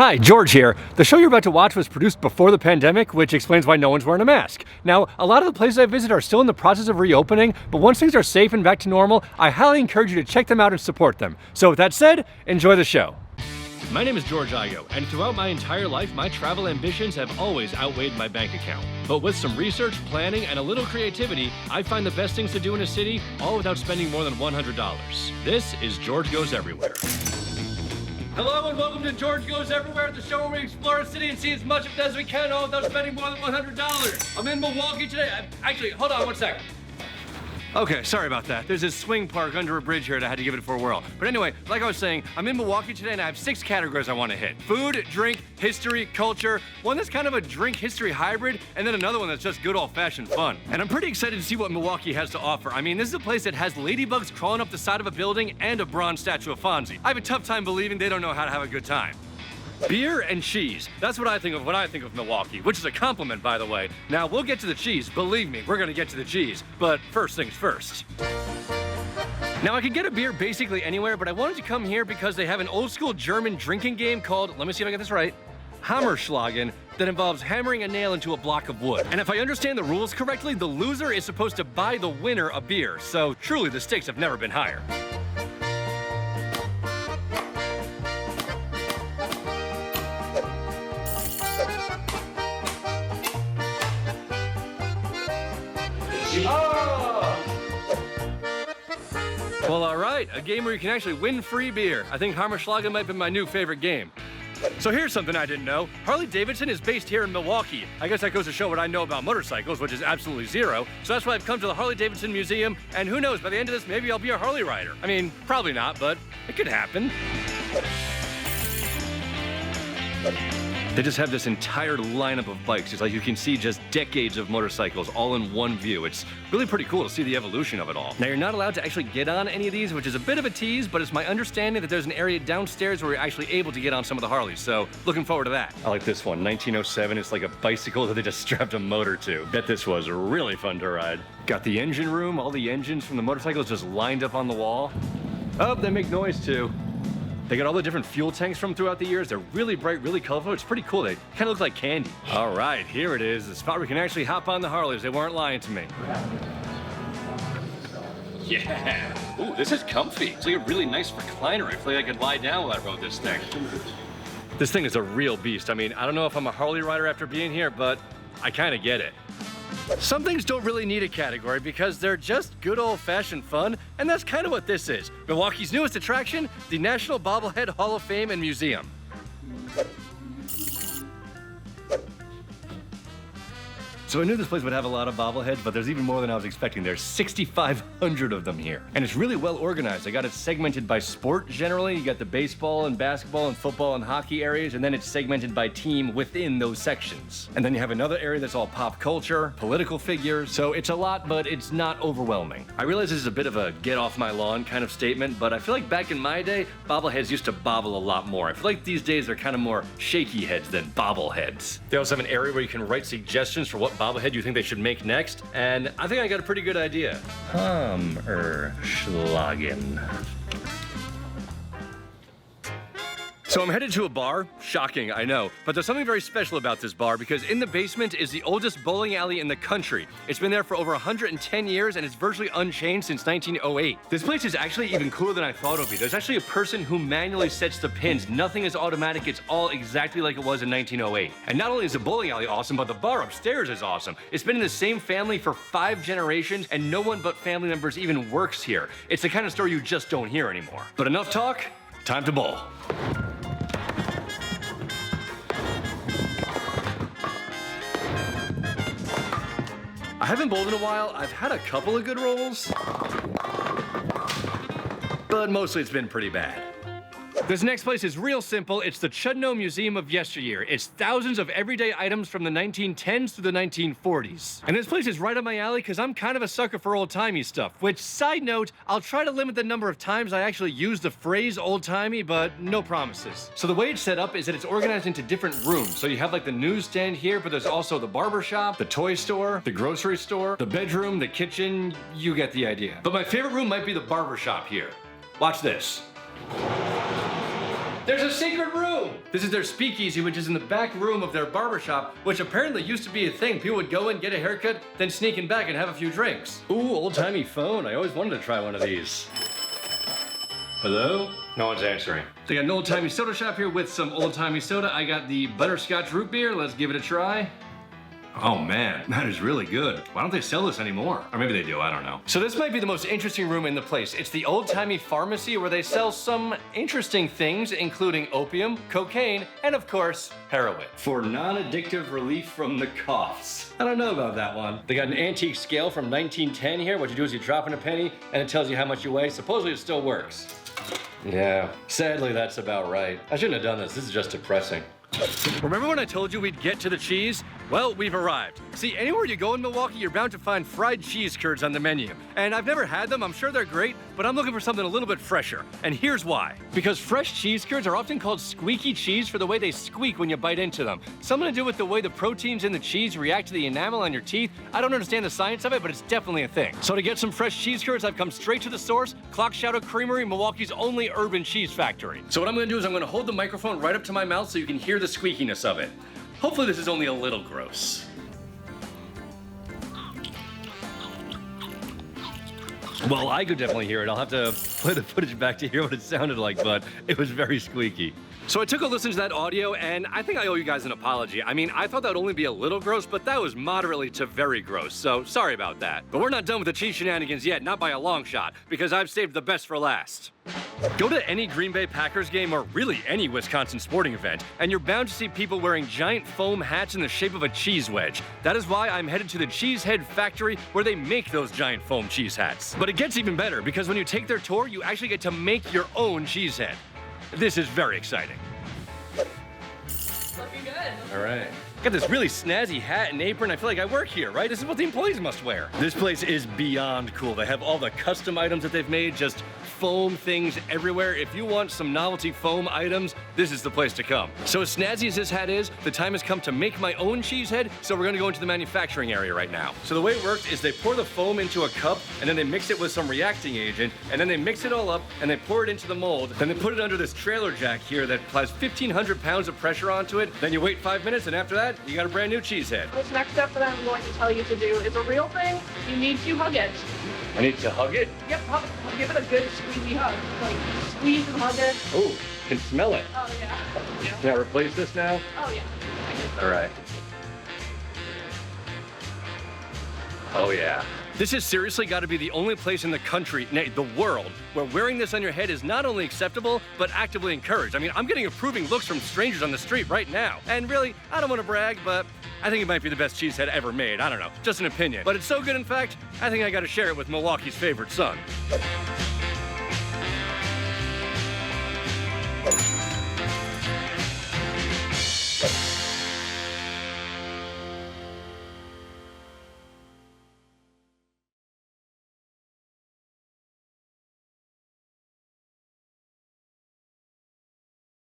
Hi, George here. The show you're about to watch was produced before the pandemic, which explains why no one's wearing a mask. Now, a lot of the places I visit are still in the process of reopening, but once things are safe and back to normal, I highly encourage you to check them out and support them. So with that said, enjoy the show. My name is George Igo, and throughout my entire life, my travel ambitions have always outweighed my bank account. But with some research, planning, and a little creativity, I find the best things to do in a city, all without spending more than $100. This is George Goes Everywhere. Hello and welcome to George Goes Everywhere, the show where we explore a city and see as much of it as we can, all without spending more than $100. I'm in Milwaukee today. Actually, hold on one second. Okay, sorry about that. There's this swing park under a bridge here and I had to give it a whirl. But anyway, like I was saying, I'm in Milwaukee today and I have 6 categories I want to hit. Food, drink, history, culture, one that's kind of a drink history hybrid, and then another one that's just good old-fashioned fun. And I'm pretty excited to see what Milwaukee has to offer. I mean, this is a place that has ladybugs crawling up the side of a building and a bronze statue of Fonzie. I have a tough time believing they don't know how to have a good time. Beer and cheese. That's what I think of when I think of Milwaukee, which is a compliment, by the way. Now, we'll get to the cheese. Believe me, we're gonna get to the cheese. But first things first. Now, I could get a beer basically anywhere, but I wanted to come here because they have an old school German drinking game called, let me see if I get this right, schlagen, that involves hammering a nail into a block of wood. And if I understand the rules correctly, the loser is supposed to buy the winner a beer. So truly, the stakes have never been higher. Well, all right, a game where you can actually win free beer. I think schlagen might be my new favorite game. So here's something I didn't know. Harley-Davidson is based here in Milwaukee. I guess that goes to show what I know about motorcycles, which is absolutely zero. So that's why I've come to the Harley-Davidson Museum, and who knows, by the end of this, maybe I'll be a Harley rider. I mean, probably not, but it could happen. They just have this entire lineup of bikes. It's like you can see just decades of motorcycles all in one view. It's really pretty cool to see the evolution of it all. Now, you're not allowed to actually get on any of these, which is a bit of a tease, but it's my understanding that there's an area downstairs where you're actually able to get on some of the Harleys, so looking forward to that. I like this one, 1907. It's like a bicycle that they just strapped a motor to. Bet this was really fun to ride. Got the engine room, all the engines from the motorcycles just lined up on the wall. Oh, they make noise too. They got all the different fuel tanks from throughout the years. They're really bright, really colorful. It's pretty cool. They kind of look like candy. All right, here it is. The spot where we can actually hop on the Harleys. They weren't lying to me. Yeah. Ooh, this is comfy. It's like a really nice recliner. I feel like I could lie down while I rode this thing. This thing is a real beast. I mean, I don't know if I'm a Harley rider after being here, but I kind of get it. Some things don't really need a category because they're just good old-fashioned fun, and that's kind of what this is. Milwaukee's newest attraction, the National Bobblehead Hall of Fame and Museum. So I knew this place would have a lot of bobbleheads, but there's even more than I was expecting. There's 6,500 of them here. And it's really well organized. I got it segmented by sport generally. You got the baseball and basketball and football and hockey areas, and then it's segmented by team within those sections. And then you have another area that's all pop culture, political figures. So it's a lot, but it's not overwhelming. I realize this is a bit of a get off my lawn kind of statement, but I feel like back in my day, bobbleheads used to bobble a lot more. I feel like these days they're kind of more shaky heads than bobbleheads. They also have an area where you can write suggestions for what bobblehead you think they should make next, and I think I got a pretty good idea. Schlagen. So I'm headed to a bar. Shocking, I know. But there's something very special about this bar because in the basement is the oldest bowling alley in the country. It's been there for over 110 years and it's virtually unchanged since 1908. This place is actually even cooler than I thought it would be. There's actually a person who manually sets the pins. Nothing is automatic. It's all exactly like it was in 1908. And not only is the bowling alley awesome, but the bar upstairs is awesome. It's been in the same family for 5 generations and no one but family members even works here. It's the kind of story you just don't hear anymore. But enough talk, time to bowl. I haven't bowled in a while. I've had a couple of good rolls, but mostly it's been pretty bad. This next place is real simple. It's the Chutney Museum of yesteryear. It's thousands of everyday items from the 1910s through the 1940s. And this place is right up my alley because I'm kind of a sucker for old-timey stuff, which, side note, I'll try to limit the number of times I actually use the phrase old-timey, but no promises. So the way it's set up is that it's organized into different rooms. So you have like the newsstand here, but there's also the barber shop, the toy store, the grocery store, the bedroom, the kitchen, you get the idea. But my favorite room might be the barber shop here. Watch this. There's a secret room! This is their speakeasy, which is in the back room of their barbershop, which apparently used to be a thing. People would go in, get a haircut, then sneak in back and have a few drinks. Ooh, old-timey phone. I always wanted to try one of these. Hello? No one's answering. They got an old-timey soda shop here with some old-timey soda. I got the butterscotch root beer. Let's give it a try. Oh man, that is really good. Why don't they sell this anymore? Or maybe they do, I don't know. So this might be the most interesting room in the place. It's the old-timey pharmacy where they sell some interesting things, including opium, cocaine, and of course, heroin. For non-addictive relief from the coughs. I don't know about that one. They got an antique scale from 1910 here. What you do is you drop in a penny and it tells you how much you weigh. Supposedly it still works. Yeah, sadly that's about right. I shouldn't have done this. This is just depressing. Remember when I told you we'd get to the cheese? Well, we've arrived. See, anywhere you go in Milwaukee, you're bound to find fried cheese curds on the menu. And I've never had them, I'm sure they're great, but I'm looking for something a little bit fresher. And here's why. Because fresh cheese curds are often called squeaky cheese for the way they squeak when you bite into them. Something to do with the way the proteins in the cheese react to the enamel on your teeth. I don't understand the science of it, but it's definitely a thing. So to get some fresh cheese curds, I've come straight to the source, Clock Shadow Creamery, Milwaukee's only urban cheese factory. So what I'm gonna do is I'm gonna hold the microphone right up to my mouth so you can hear the squeakiness of it. Hopefully this is only a little gross. Well, I could definitely hear it. I'll have to play the footage back to hear what it sounded like, but it was very squeaky. So I took a listen to that audio, and I think I owe you guys an apology. I mean, I thought that would only be a little gross, but that was moderately to very gross, so sorry about that. But we're not done with the cheese shenanigans yet, not by a long shot, because I've saved the best for last. Go to any Green Bay Packers game or really any Wisconsin sporting event, and you're bound to see people wearing giant foam hats in the shape of a cheese wedge. That is why I'm headed to the Cheesehead factory where they make those giant foam cheese hats. But it gets even better because when you take their tour, you actually get to make your own cheesehead. This is very exciting. Looking good. All right. Got this really snazzy hat and apron. I feel like I work here, right? This is what the employees must wear. This place is beyond cool. They have all the custom items that they've made, just foam things everywhere. If you want some novelty foam items, this is the place to come. So as snazzy as this hat is, the time has come to make my own cheesehead, so we're gonna go into the manufacturing area right now. So the way it works is they pour the foam into a cup, and then they mix it with some reacting agent, and then they mix it all up, and they pour it into the mold. Then they put it under this trailer jack here that applies 1,500 pounds of pressure onto it. Then you wait 5 minutes, and after that, you got a brand new cheesehead. This next step that I'm going to tell you to do is a real thing. You need to hug it. I need to hug it? Yep, give it a good squeezy hug. Like, squeeze and hug it. Oh, can smell it. Oh, yeah. Can I replace this now? Oh, yeah. All right. Oh, yeah. This has seriously got to be the only place in the country, nay, the world, where wearing this on your head is not only acceptable, but actively encouraged. I mean, I'm getting approving looks from strangers on the street right now. And really, I don't want to brag, but I think it might be the best cheesehead ever made. I don't know, just an opinion. But it's so good, in fact, I think I got to share it with Milwaukee's favorite son.